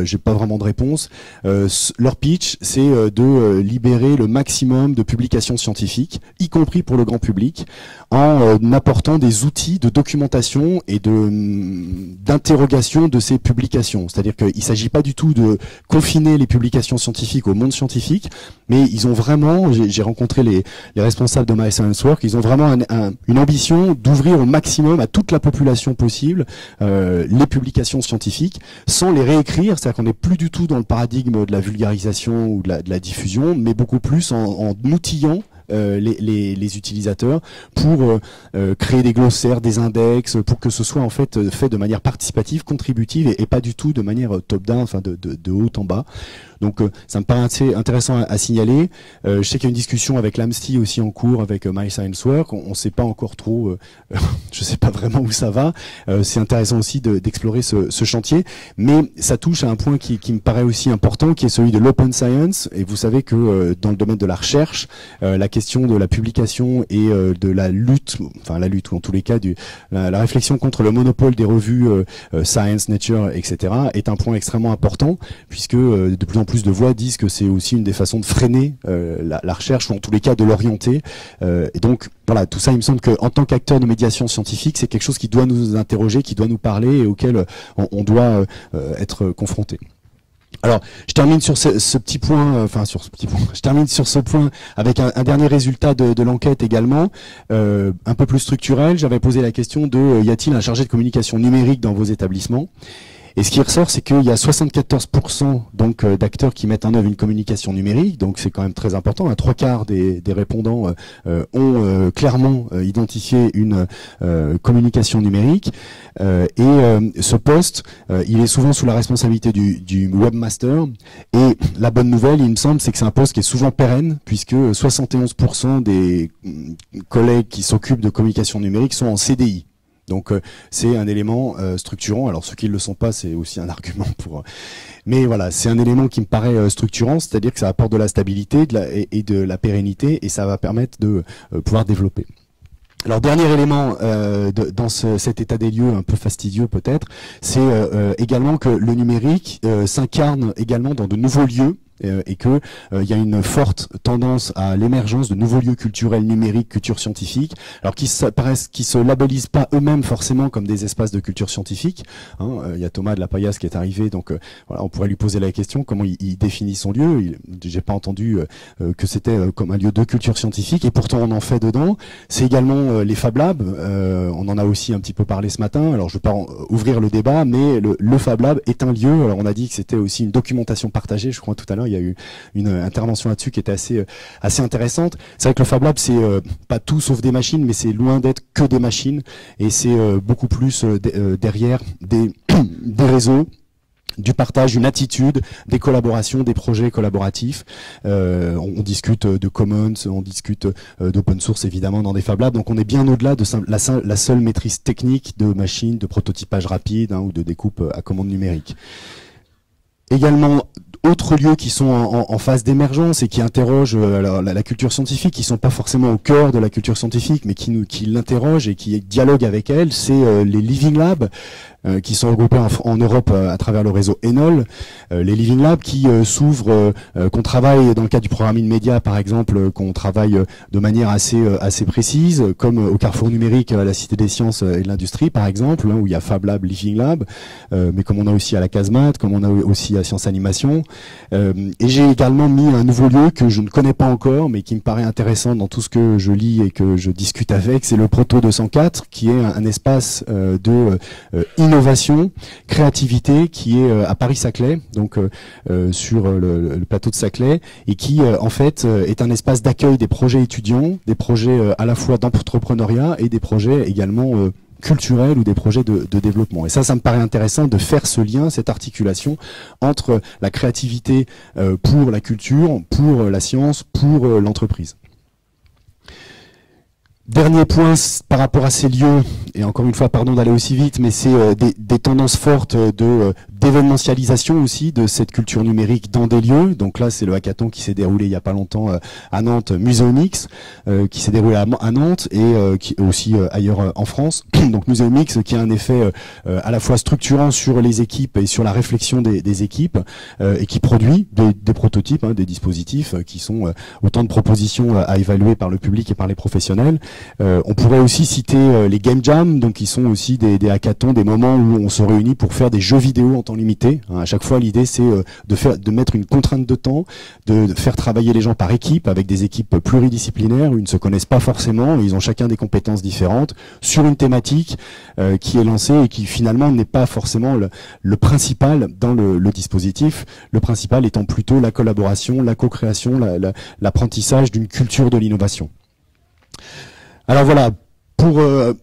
J'ai pas vraiment de réponse. Leur pitch, c'est de libérer le maximum de publications scientifiques, y compris pour le grand public, en apportant des outils de documentation et d'interrogation de ces publications. C'est-à-dire qu'il s'agit pas du tout de confiner les publications scientifiques au monde scientifique, mais ils ont vraiment, j'ai rencontré les responsables de My Science Work, ils ont vraiment une ambition d'ouvrir au maximum à toute la population possible les publications scientifiques, sans les réécrire, c'est-à-dire qu'on n'est plus du tout dans le paradigme de la vulgarisation ou de la diffusion, mais beaucoup plus en outillant les utilisateurs, pour créer des glossaires, des index, pour que ce soit en fait fait de manière participative, contributive et pas du tout de manière top-down, enfin de haut en bas. Donc ça me paraît assez intéressant à signaler. Je sais qu'il y a une discussion avec l'AMSTI aussi en cours avec My Science Work. On ne sait pas encore trop, je sais pas vraiment où ça va. C'est intéressant aussi d'explorer ce chantier, mais ça touche à un point qui me paraît aussi important, qui est celui de l'open science. Et vous savez que dans le domaine de la recherche, la question de la publication et de la lutte, ou en tous les cas la réflexion contre le monopole des revues Science, Nature, etc. est un point extrêmement important, puisque de plus en plus de voix disent que c'est aussi une des façons de freiner la recherche, ou en tous les cas de l'orienter. Et donc voilà, tout ça, il me semble qu'en tant qu'acteur de médiation scientifique, c'est quelque chose qui doit nous interroger, qui doit nous parler et auquel on doit être confronté. Alors, je termine sur ce petit point, je termine sur ce point avec un dernier résultat de l'enquête également, un peu plus structurel. J'avais posé la question de y a-t-il un chargé de communication numérique dans vos établissements ? Et ce qui ressort, c'est qu'il y a 74% donc d'acteurs qui mettent en œuvre une communication numérique, donc c'est quand même très important. 3/4 des répondants ont clairement identifié une communication numérique. Ce poste, il est souvent sous la responsabilité du webmaster. Et la bonne nouvelle, il me semble, c'est que c'est un poste qui est souvent pérenne, puisque 71% des collègues qui s'occupent de communication numérique sont en CDI. Donc c'est un élément structurant. Alors ceux qui ne le sont pas, c'est aussi un argument pour... Mais voilà, c'est un élément qui me paraît structurant, c'est-à-dire que ça apporte de la stabilité et de la pérennité, et ça va permettre de pouvoir développer. Alors dernier élément dans cet état des lieux un peu fastidieux peut-être, c'est également que le numérique s'incarne également dans de nouveaux lieux, et que il y a une forte tendance à l'émergence de nouveaux lieux culturels numériques, culture scientifique, alors qui se labellisent pas eux-mêmes forcément comme des espaces de culture scientifique. Il y a Thomas de la Paillasse qui est arrivé, donc voilà, on pourrait lui poser la question comment il définit son lieu. J'ai pas entendu que c'était comme un lieu de culture scientifique, et pourtant on en fait dedans. C'est également les Fab Labs. On en a aussi un petit peu parlé ce matin. Alors je vais pas ouvrir le débat, mais le Fab Lab est un lieu. Alors on a dit que c'était aussi une documentation partagée, je crois tout à l'heure. Il y a eu une intervention là-dessus qui était assez intéressante. C'est vrai que le Fab Lab, c'est pas tout sauf des machines, mais c'est loin d'être que des machines, et c'est beaucoup plus derrière des réseaux, du partage, une attitude, des collaborations, des projets collaboratifs. On discute de commons, on discute d'open source évidemment dans des Fab Labs. Donc on est bien au-delà de la seule maîtrise technique de machines, de prototypage rapide ou de découpe à commande numérique. Également, autres lieux qui sont en phase d'émergence et qui interrogent la culture scientifique, qui sont pas forcément au cœur de la culture scientifique, mais qui l'interrogent et qui dialoguent avec elle, c'est les Living Labs, qui sont regroupés en Europe à travers le réseau Enol. Les Living Labs qui s'ouvrent, qu'on travaille dans le cadre du programme InMedia par exemple, qu'on travaille de manière assez précise, comme au Carrefour numérique à la Cité des Sciences et de l'Industrie par exemple, où il y a Fab Lab, Living Lab, mais comme on a aussi à la Casemate, comme on a aussi à Sciences Animation. Et j'ai également mis un nouveau lieu que je ne connais pas encore, mais qui me paraît intéressant dans tout ce que je lis et que je discute avec, c'est le Proto 204, qui est un espace de innovation, créativité, qui est à Paris-Saclay, donc sur le plateau de Saclay, et qui en fait est un espace d'accueil des projets étudiants, des projets à la fois d'entrepreneuriat et des projets également culturels ou des projets de développement. Et ça me paraît intéressant de faire ce lien, cette articulation entre la créativité pour la culture, pour la science, pour l'entreprise. Dernier point par rapport à ces lieux, et encore une fois, pardon d'aller aussi vite, mais c'est des tendances fortes d'événementialisation aussi de cette culture numérique dans des lieux. Donc là, c'est le hackathon qui s'est déroulé il y a pas longtemps à Nantes, Muséomix, qui s'est déroulé à Nantes et qui aussi ailleurs en France. Donc Muséomix qui a un effet à la fois structurant sur les équipes et sur la réflexion des équipes, et qui produit des prototypes, des dispositifs qui sont autant de propositions à évaluer par le public et par les professionnels. On pourrait aussi citer les Game Jam, donc qui sont aussi des hackathons, des moments où on se réunit pour faire des jeux vidéo temps limité. Hein. À chaque fois, l'idée c'est de mettre une contrainte de temps, de faire travailler les gens par équipe, avec des équipes pluridisciplinaires où ils ne se connaissent pas forcément, ils ont chacun des compétences différentes sur une thématique qui est lancée et qui finalement n'est pas forcément le principal dans le dispositif. Le principal étant plutôt la collaboration, la co-création, l'apprentissage d'une culture de l'innovation. Alors voilà.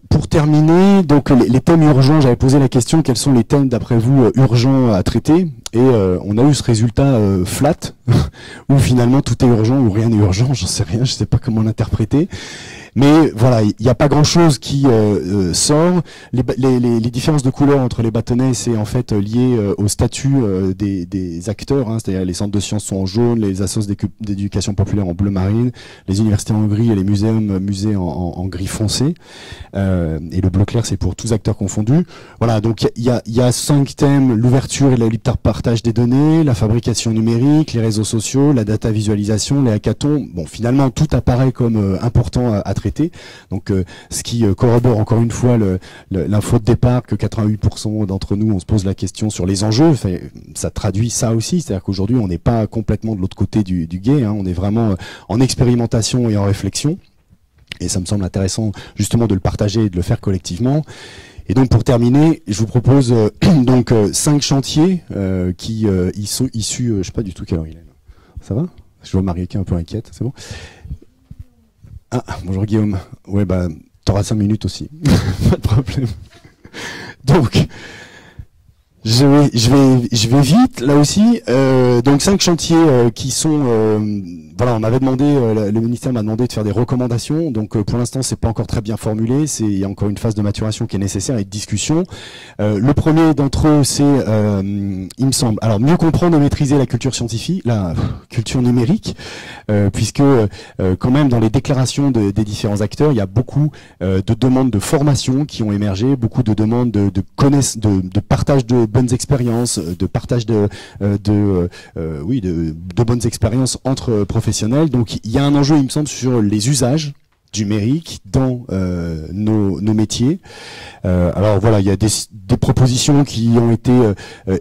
Pour terminer, donc les thèmes urgents, j'avais posé la question, quels sont les thèmes d'après vous urgents à traiter? Et on a eu ce résultat flat, où finalement tout est urgent ou rien n'est urgent, j'en sais rien, je sais pas comment l'interpréter. Mais voilà, il n'y a pas grand-chose qui sort. Les différences de couleur entre les bâtonnets, c'est en fait lié au statut des acteurs. Hein, c'est-à-dire les centres de sciences sont en jaune, les associations d'éducation populaire en bleu marine, les universités en gris et les musées en gris foncé. Et le bleu clair, c'est pour tous acteurs confondus. Voilà, donc il y a 5 thèmes: l'ouverture et la libre partage des données, la fabrication numérique, les réseaux sociaux, la data visualisation, les hackathons. Bon, finalement, tout apparaît comme important à traiter. Donc, ce qui corrobore encore une fois l'info de départ que 88% d'entre nous, on se pose la question sur les enjeux. Enfin, ça traduit ça aussi, c'est-à-dire qu'aujourd'hui, on n'est pas complètement de l'autre côté du gué. Hein, on est vraiment en expérimentation et en réflexion. Et ça me semble intéressant justement de le partager et de le faire collectivement. Et donc pour terminer, je vous propose donc 5 chantiers qui y sont issus. Je sais pas du tout quelle heure il est. Ça va? Je vois Marie qui est un peu inquiète. C'est bon? Ah, bonjour Guillaume. Ouais, bah, t'auras 5 minutes aussi. Pas de problème. Donc, je vais vite, là aussi. Donc, 5 chantiers qui sont... voilà, on m'avait demandé, le ministère m'a demandé de faire des recommandations. Donc, pour l'instant, c'est pas encore très bien formulé. Il y a encore une phase de maturation qui est nécessaire et de discussion. Le premier d'entre eux, c'est, il me semble, alors mieux comprendre et maîtriser la culture scientifique, la culture numérique, puisque quand même dans les déclarations des différents acteurs, il y a beaucoup de demandes de formation qui ont émergé, beaucoup de demandes de partage de bonnes expériences, de partage de bonnes expériences entre professionnels. Donc il y a un enjeu, il me semble, sur les usages du numérique dans nos métiers. Alors voilà, il y a des propositions qui ont été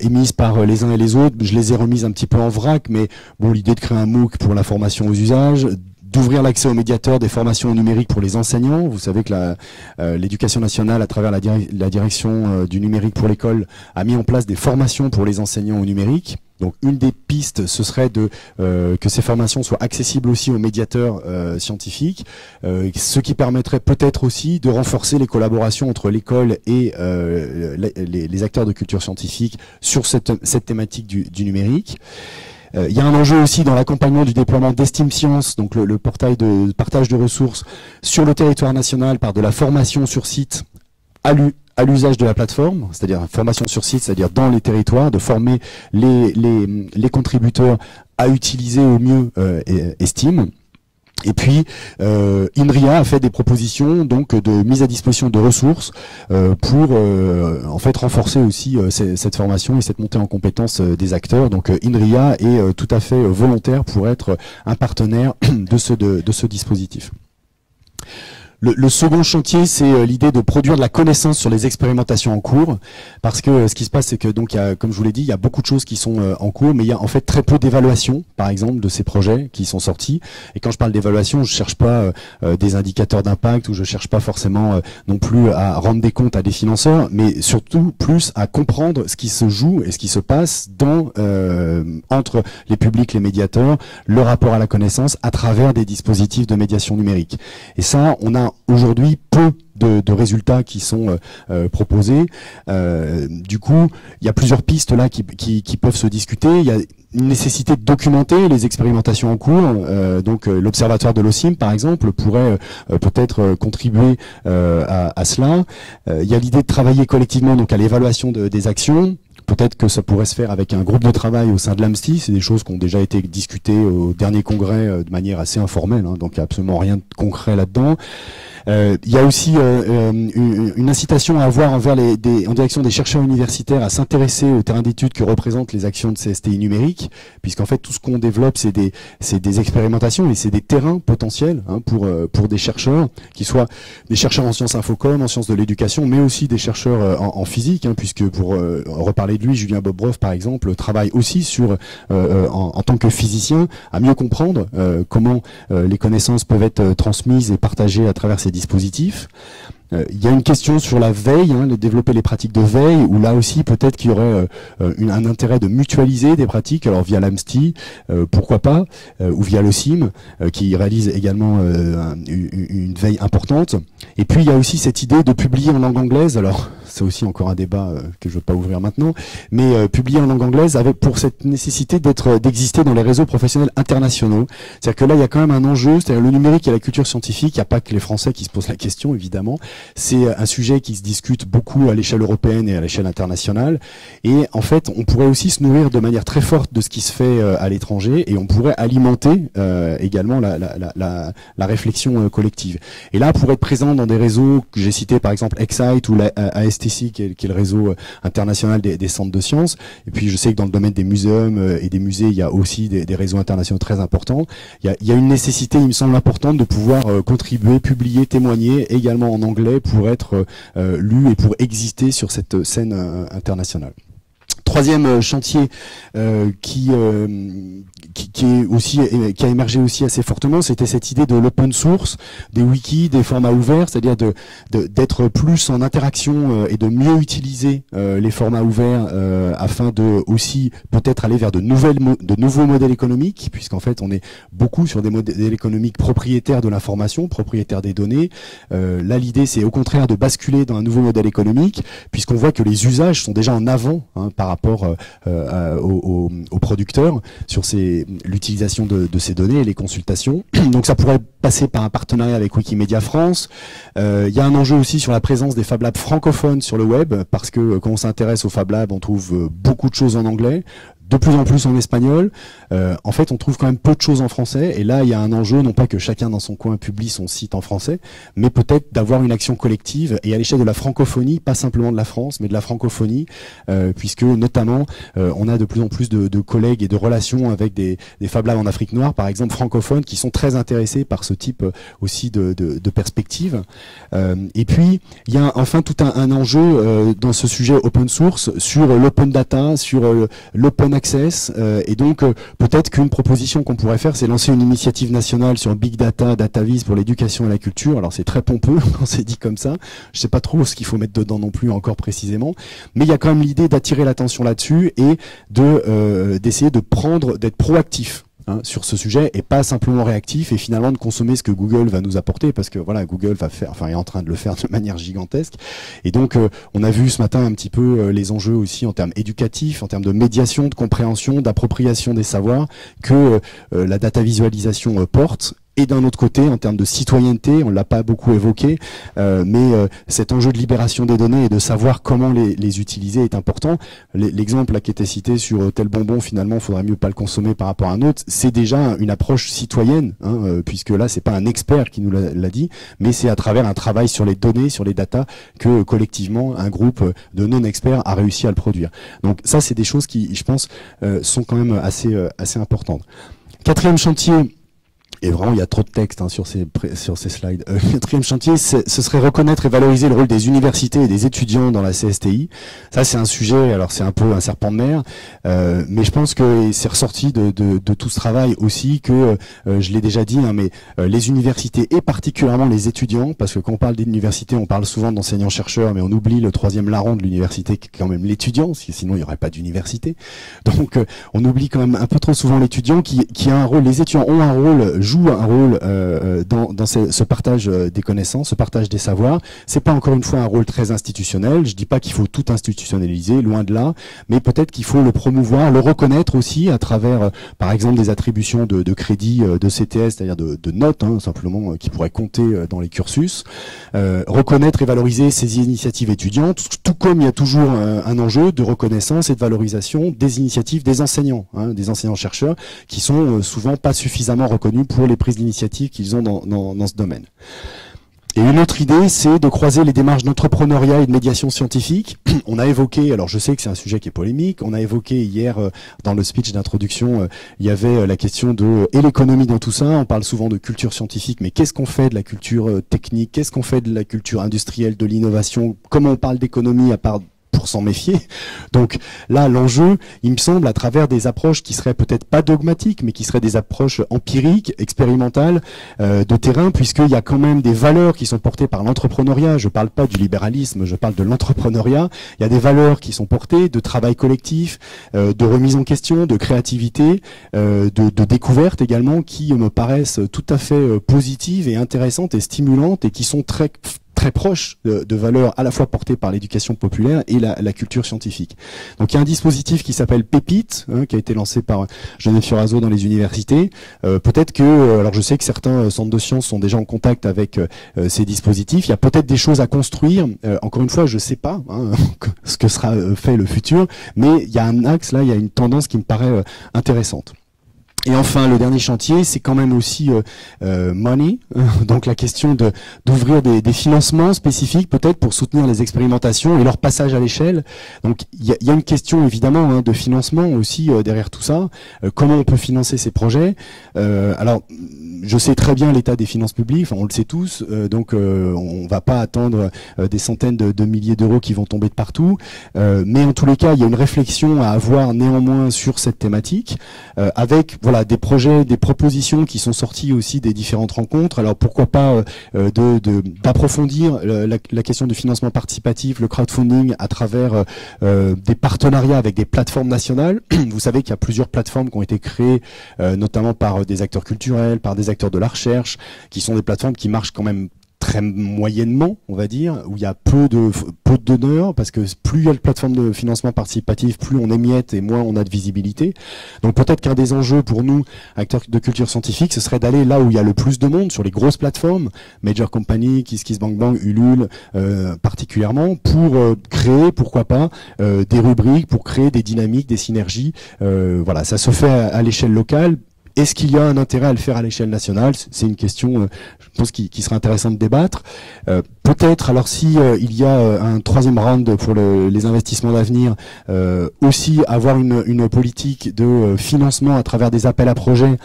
émises par les uns et les autres. Je les ai remises un petit peu en vrac, mais bon, l'idée de créer un MOOC pour la formation aux usages, d'ouvrir l'accès aux médiateurs des formations numériques pour les enseignants. Vous savez que l'éducation nationale, à travers la direction du numérique pour l'école, a mis en place des formations pour les enseignants au numérique. Donc une des pistes, ce serait que ces formations soient accessibles aussi aux médiateurs scientifiques, ce qui permettrait peut-être aussi de renforcer les collaborations entre l'école et les acteurs de culture scientifique sur cette thématique du numérique. Il y a un enjeu aussi dans l'accompagnement du déploiement d'Estime Science, donc le portail de partage de ressources sur le territoire national par de la formation sur site à l'usage de la plateforme, c'est-à-dire formation sur site, c'est-à-dire dans les territoires, de former les contributeurs à utiliser au mieux Estime. Et puis, INRIA a fait des propositions donc de mise à disposition de ressources pour en fait renforcer aussi cette formation et cette montée en compétences des acteurs. Donc INRIA est tout à fait volontaire pour être un partenaire de ce dispositif. Le second chantier, c'est l'idée de produire de la connaissance sur les expérimentations en cours, parce que ce qui se passe, c'est que donc, comme je vous l'ai dit, il y a beaucoup de choses qui sont en cours, mais il y a en fait très peu d'évaluation, par exemple, de ces projets qui sont sortis. Et quand je parle d'évaluation, je cherche pas des indicateurs d'impact, ou je cherche pas forcément non plus à rendre des comptes à des financeurs, mais surtout plus à comprendre ce qui se joue et ce qui se passe entre les publics, les médiateurs, le rapport à la connaissance à travers des dispositifs de médiation numérique. Et ça, on a aujourd'hui peu de résultats qui sont proposés. Du coup, il y a plusieurs pistes là qui peuvent se discuter. Il y a une nécessité de documenter les expérimentations en cours. Donc l'Observatoire de l'OSIM, par exemple, pourrait peut-être contribuer à cela. Il y a l'idée de travailler collectivement donc à l'évaluation des actions. Peut-être que ça pourrait se faire avec un groupe de travail au sein de l'AMSTI. C'est des choses qui ont déjà été discutées au dernier congrès de manière assez informelle, hein, donc il n'y a absolument rien de concret là-dedans. Il y a aussi une incitation à avoir en direction des chercheurs universitaires à s'intéresser au terrain d'études que représentent les actions de CSTI numérique, puisqu'en fait tout ce qu'on développe c'est des expérimentations et c'est des terrains potentiels hein, pour des chercheurs, qui soient des chercheurs en sciences infocom, en sciences de l'éducation, mais aussi des chercheurs en physique, hein, puisque pour reparler parlé de lui, Julien Bobroff par exemple, travaille aussi sur, en tant que physicien, à mieux comprendre comment les connaissances peuvent être transmises et partagées à travers ces dispositifs. Il y a une question sur la veille, de développer les pratiques de veille, où là aussi peut-être qu'il y aurait un intérêt de mutualiser des pratiques, alors via l'AMSTI, pourquoi pas, ou via le CIM, qui réalise également une veille importante. Et puis il y a aussi cette idée de publier en langue anglaise, alors c'est aussi encore un débat que je ne veux pas ouvrir maintenant, mais publier en langue anglaise avec pour cette nécessité d'exister dans les réseaux professionnels internationaux. C'est-à-dire que là il y a quand même un enjeu, c'est-à-dire le numérique et la culture scientifique, il n'y a pas que les Français qui se posent la question évidemment, c'est un sujet qui se discute beaucoup à l'échelle européenne et à l'échelle internationale, et en fait on pourrait aussi se nourrir de manière très forte de ce qui se fait à l'étranger, et on pourrait alimenter également la réflexion collective. Et là, pour être présent dans des réseaux que j'ai cités, par exemple Excite ou la ASTC, qui est le réseau international des centres de sciences, et puis je sais que dans le domaine des muséums et des musées, il y a aussi des réseaux internationaux très importants. Il y a une nécessité, il me semble importante, de pouvoir contribuer, publier, témoigner également en anglais pour être lu et pour exister sur cette scène internationale. Troisième chantier qui est aussi qui a émergé aussi assez fortement, c'était cette idée de l'open source, des wikis, des formats ouverts, c'est-à-dire d'être plus en interaction et de mieux utiliser les formats ouverts afin de aussi peut-être aller vers de nouveaux modèles économiques, puisqu'en fait on est beaucoup sur des modèles économiques propriétaires de l'information, propriétaires des données. Là l'idée c'est au contraire de basculer dans un nouveau modèle économique, puisqu'on voit que les usages sont déjà en avant par rapport aux producteurs sur l'utilisation de ces données et les consultations. Donc ça pourrait passer par un partenariat avec Wikimedia France. Il y a un enjeu aussi sur la présence des Fab Labs francophones sur le web, parce que quand on s'intéresse aux Fab Labs, on trouve beaucoup de choses en anglais, de plus en plus en espagnol. En fait, on trouve quand même peu de choses en français. Et là, il y a un enjeu, non pas que chacun dans son coin publie son site en français, mais peut-être d'avoir une action collective et à l'échelle de la francophonie, pas simplement de la France, mais de la francophonie, puisque notamment, on a de plus en plus de collègues et de relations avec des Fab Labs en Afrique noire, par exemple francophones, qui sont très intéressés par ce type aussi de perspective. Et puis, il y a enfin tout un enjeu dans ce sujet open source sur l'open data, sur l'open access, et donc peut-être qu'une proposition qu'on pourrait faire, c'est lancer une initiative nationale sur Big Data, DataVis pour l'éducation et la culture. Alors c'est très pompeux quand c'est dit comme ça, je sais pas trop ce qu'il faut mettre dedans non plus encore précisément, mais il y a quand même l'idée d'attirer l'attention là-dessus et d'essayer d'être proactif sur ce sujet et pas simplement réactif, et finalement de consommer ce que Google va nous apporter, parce que voilà, Google est en train de le faire de manière gigantesque. Et donc on a vu ce matin un petit peu les enjeux aussi en termes éducatifs, en termes de médiation, de compréhension, d'appropriation des savoirs que la data visualisation porte. Et d'un autre côté, en termes de citoyenneté, on l'a pas beaucoup évoqué, mais cet enjeu de libération des données et de savoir comment les utiliser est important. L'exemple là qui était cité sur tel bonbon, finalement, faudrait mieux pas le consommer par rapport à un autre. C'est déjà une approche citoyenne, puisque là, c'est pas un expert qui nous l'a dit, mais c'est à travers un travail sur les données, sur les datas, que collectivement, un groupe de non-experts a réussi à le produire. Donc ça, c'est des choses qui, je pense, sont quand même assez importantes. Quatrième chantier. Et vraiment, il y a trop de texte sur ces slides. Quatrième chantier, ce serait reconnaître et valoriser le rôle des universités et des étudiants dans la CSTI. Ça, c'est un sujet, alors c'est un peu un serpent de mer, mais je pense que c'est ressorti de tout ce travail aussi que, je l'ai déjà dit, mais les universités et particulièrement les étudiants, parce que quand on parle d'université, on parle souvent d'enseignants-chercheurs, mais on oublie le troisième larron de l'université qui est quand même l'étudiant, sinon il n'y aurait pas d'université. Donc, on oublie quand même un peu trop souvent l'étudiant qui a un rôle, les étudiants ont un rôle, jouent un rôle dans ce partage des connaissances, ce partage des savoirs. C'est pas encore une fois un rôle très institutionnel. Je dis pas qu'il faut tout institutionnaliser, loin de là, mais peut-être qu'il faut le promouvoir, le reconnaître aussi à travers, par exemple, des attributions de crédits de CTS, c'est-à-dire de notes, simplement, qui pourraient compter dans les cursus. Reconnaître et valoriser ces initiatives étudiantes, tout comme il y a toujours un enjeu de reconnaissance et de valorisation des initiatives des enseignants, des enseignants-chercheurs, qui sont souvent pas suffisamment reconnus pour les prises d'initiative qu'ils ont dans ce domaine. Et une autre idée, c'est de croiser les démarches d'entrepreneuriat et de médiation scientifique. On a évoqué, alors je sais que c'est un sujet qui est polémique, on a évoqué hier dans le speech d'introduction, il y avait la question et l'économie dans tout ça. On parle souvent de culture scientifique, mais qu'est-ce qu'on fait de la culture technique? Qu'est-ce qu'on fait de la culture industrielle, de l'innovation? Comment on parle d'économie à part pour s'en méfier. Donc là, l'enjeu, il me semble, à travers des approches qui seraient peut-être pas dogmatiques, mais qui seraient des approches empiriques, expérimentales, de terrain, puisqu'il y a quand même des valeurs qui sont portées par l'entrepreneuriat. Je parle pas du libéralisme, je parle de l'entrepreneuriat. Il y a des valeurs qui sont portées de travail collectif, de remise en question, de créativité, de découverte également, qui me paraissent tout à fait positives et intéressantes et stimulantes et qui sont très proches de valeurs à la fois portées par l'éducation populaire et la culture scientifique. Donc il y a un dispositif qui s'appelle Pépite, qui a été lancé par Genève Fioraso dans les universités. Peut-être que, alors je sais que certains centres de sciences sont déjà en contact avec ces dispositifs. Il y a peut-être des choses à construire. Encore une fois, je sais pas ce que sera fait le futur, mais il y a un axe là, il y a une tendance qui me paraît intéressante. Et enfin, le dernier chantier, c'est quand même aussi money, donc la question d'ouvrir des financements spécifiques peut-être pour soutenir les expérimentations et leur passage à l'échelle. Donc il y a une question évidemment de financement aussi derrière tout ça. Comment on peut financer ces projets? Alors, je sais très bien l'état des finances publiques, enfin on le sait tous, donc on va pas attendre des centaines de milliers d'euros qui vont tomber de partout. Mais en tous les cas, il y a une réflexion à avoir néanmoins sur cette thématique, avec voilà des projets, des propositions qui sont sorties aussi des différentes rencontres. Alors pourquoi pas d'approfondir la question du financement participatif, le crowdfunding à travers des partenariats avec des plateformes nationales. Vous savez qu'il y a plusieurs plateformes qui ont été créées, notamment par des acteurs culturels, par des acteurs de la recherche, qui sont des plateformes qui marchent quand même très moyennement, on va dire, où il y a peu de donneurs, parce que plus il y a de plateformes de financement participatif, plus on émiette et moins on a de visibilité. Donc peut-être qu'un des enjeux pour nous, acteurs de culture scientifique, ce serait d'aller là où il y a le plus de monde, sur les grosses plateformes, Major Company, KissKissBankBank, Ulule, particulièrement, pour créer, pourquoi pas, des rubriques, pour créer des dynamiques, des synergies. Voilà, ça se fait à l'échelle locale. Est-ce qu'il y a un intérêt à le faire à l'échelle nationale? C'est une question, je pense, qui serait intéressante de débattre. Peut-être, alors si il y a un troisième round pour les investissements d'avenir, aussi avoir une politique de financement à travers des appels à projets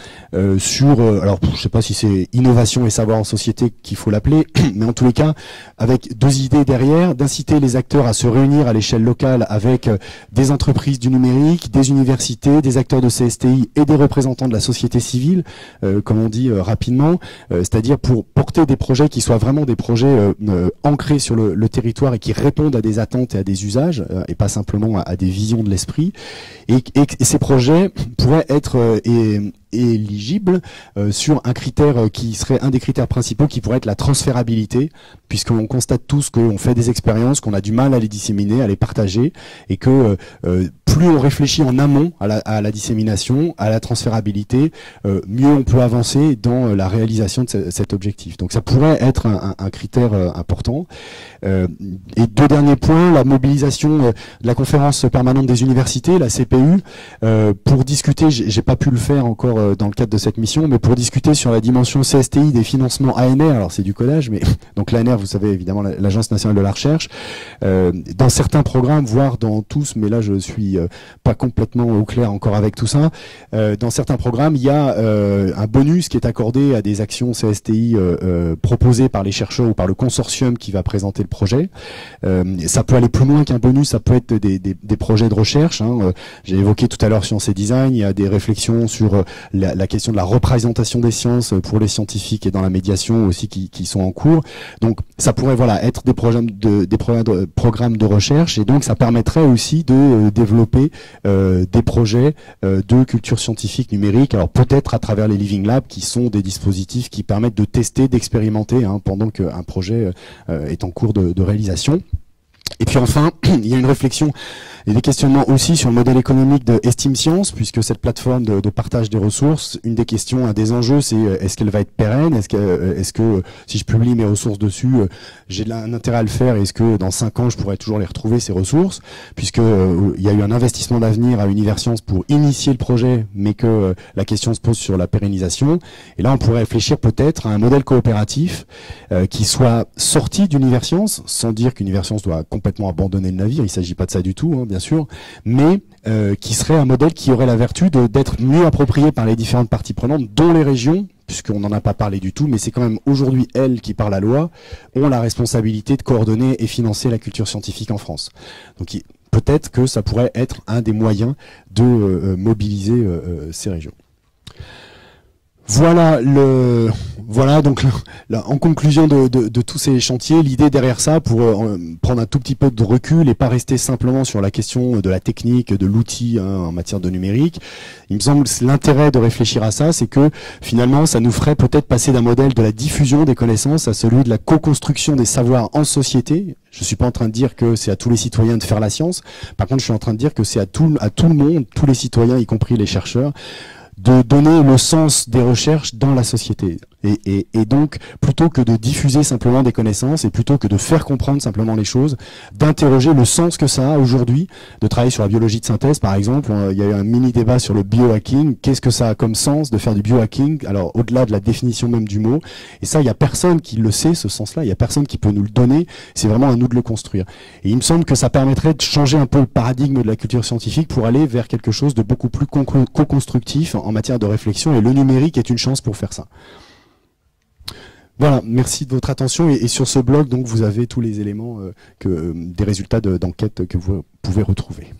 sur, alors je sais pas si c'est innovation et savoir en société qu'il faut l'appeler, mais en tous les cas, avec deux idées derrière, d'inciter les acteurs à se réunir à l'échelle locale avec des entreprises du numérique, des universités, des acteurs de CSTI et des représentants de la société civile, comme on dit rapidement, c'est-à-dire pour porter des projets qui soient vraiment des projets ancrés sur le territoire et qui répondent à des attentes et à des usages, et pas simplement à des visions de l'esprit. Et ces projets pourraient être éligible sur un critère qui serait un des critères principaux, qui pourrait être la transférabilité, puisqu'on constate tous qu'on fait des expériences, qu'on a du mal à les disséminer, à les partager, et que plus on réfléchit en amont à la dissémination, à la transférabilité, mieux on peut avancer dans la réalisation de cet objectif. Donc ça pourrait être un critère important. Et deux derniers points, la mobilisation de la conférence permanente des universités, la CPU, pour discuter, j'ai pas pu le faire encore dans le cadre de cette mission, mais pour discuter sur la dimension CSTI des financements ANR, alors c'est du codage, mais donc l'ANR, vous savez évidemment, l'Agence nationale de la recherche, dans certains programmes, voire dans tous, mais là je suis pas complètement au clair encore avec tout ça, dans certains programmes, il y a un bonus qui est accordé à des actions CSTI proposées par les chercheurs ou par le consortium qui va présenter le projet. Ça peut aller plus loin qu'un bonus, ça peut être des projets de recherche. J'ai évoqué tout à l'heure Sciences et Design, il y a des réflexions sur la question de la représentation des sciences pour les scientifiques et dans la médiation aussi qui sont en cours. Donc ça pourrait être des programmes de recherche, et donc ça permettrait aussi de développer des projets de culture scientifique numérique, alors peut-être à travers les Living Labs, qui sont des dispositifs qui permettent de tester, d'expérimenter pendant qu'un projet est en cours de réalisation. Et puis enfin, il y a une réflexion et des questionnements aussi sur le modèle économique de Estime Science, puisque cette plateforme de partage des ressources, une des questions, un des enjeux, c'est est-ce qu'elle va être pérenne, est-ce que si je publie mes ressources dessus, j'ai un intérêt à le faire, est-ce que dans 5 ans je pourrais toujours les retrouver, ces ressources, puisque il y a eu un investissement d'avenir à Universcience pour initier le projet, mais que la question se pose sur la pérennisation. Et là on pourrait réfléchir peut-être à un modèle coopératif qui soit sorti d'Universcience, sans dire qu'Universcience doit complètement abandonner le navire, il ne s'agit pas de ça du tout, bien sûr, mais qui serait un modèle qui aurait la vertu d'être mieux approprié par les différentes parties prenantes, dont les régions, puisqu'on n'en a pas parlé du tout, mais c'est quand même aujourd'hui elles qui, par la loi, ont la responsabilité de coordonner et financer la culture scientifique en France. Donc peut-être que ça pourrait être un des moyens de mobiliser ces régions. Voilà donc en conclusion de tous ces chantiers, l'idée derrière ça, pour prendre un tout petit peu de recul et pas rester simplement sur la question de la technique, de l'outil en matière de numérique, il me semble que l'intérêt de réfléchir à ça, c'est que finalement ça nous ferait peut-être passer d'un modèle de la diffusion des connaissances à celui de la co-construction des savoirs en société. Je suis pas en train de dire que c'est à tous les citoyens de faire la science, par contre je suis en train de dire que c'est à tout le monde, tous les citoyens, y compris les chercheurs, de donner le sens des recherches dans la société. Et donc, plutôt que de diffuser simplement des connaissances et plutôt que de faire comprendre simplement les choses, d'interroger le sens que ça a aujourd'hui, de travailler sur la biologie de synthèse par exemple. Il y a eu un mini débat sur le biohacking. Qu'est-ce que ça a comme sens de faire du biohacking? Alors, au-delà de la définition même du mot, et ça, il y a personne qui le sait, ce sens-là, il y a personne qui peut nous le donner, c'est vraiment à nous de le construire. Et il me semble que ça permettrait de changer un peu le paradigme de la culture scientifique pour aller vers quelque chose de beaucoup plus co-constructif en matière de réflexion, et le numérique est une chance pour faire ça. Voilà, merci de votre attention, et sur ce blog donc vous avez tous les éléments des résultats d'enquête que vous pouvez retrouver.